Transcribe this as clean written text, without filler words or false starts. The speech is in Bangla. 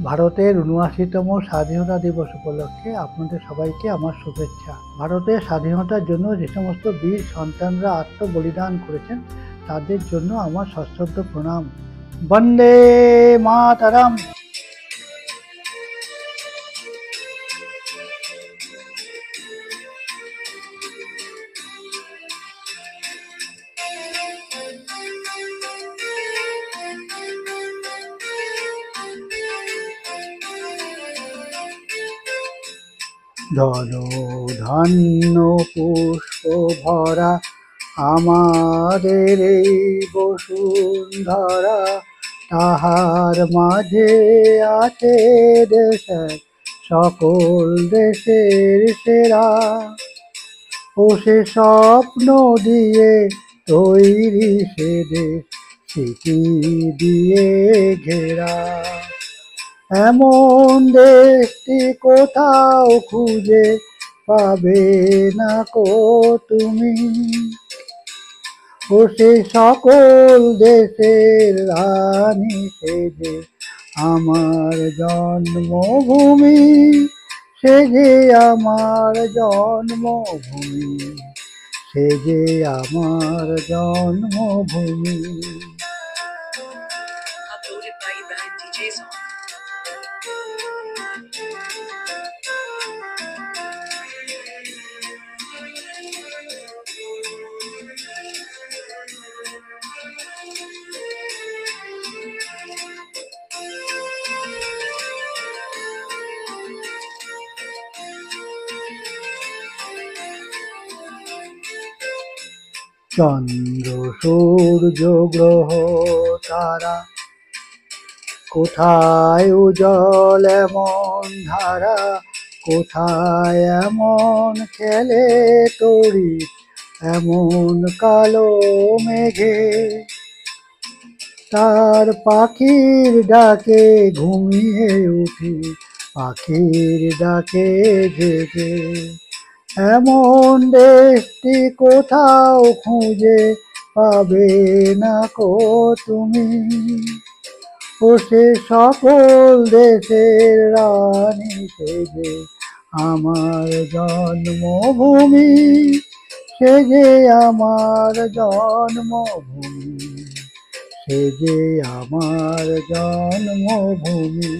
ভারতের ৭৯তম স্বাধীনতা দিবস উপলক্ষে আপনাদের সবাইকে আমার শুভেচ্ছা। ভারতের স্বাধীনতার জন্য যে সমস্ত বীর সন্তানরা আত্মবলিদান করেছেন তাদের জন্য আমার সশ্রদ্ধ প্রণাম। বন্দে মাতরম। ধন্য পুষ্প ভরা আমাদের এই বসুন্ধরা, তাহার মাঝে আছে দেশ সকল দেশের সেরা। ও সে স্বপ্ন দিয়ে তৈরি সে দেশ, স্মৃতি দিয়ে ঘেরা। এমন দেশটি কোথাও খুঁজে পাবে না কো তুমি। ও সে সকল দেশের রানী সে যে আমার জন্মভূমি, সে যে আমার জন্মভূমি, সে যে আমার জন্মভূমি। Uploaded by Band DJ Song. চন্দ্র সূর্য গ্রহ তারা, কোথায় উজ্জ্বল এমন ধারা, কোথায় এমন খেলে তরি এমন কালো মেঘে। তার পাখির ডাকে ঘুমিয়ে উঠি, পাখির ডাকে জেগে। এমন দেশটি কোথাও খুঁজে পাবে না কো তুমি। ও সে সকল দেশের রানী সে যে আমার জন্মভূমি, সে যে আমার জন্মভূমি, সে যে আমার জন্মভূমি।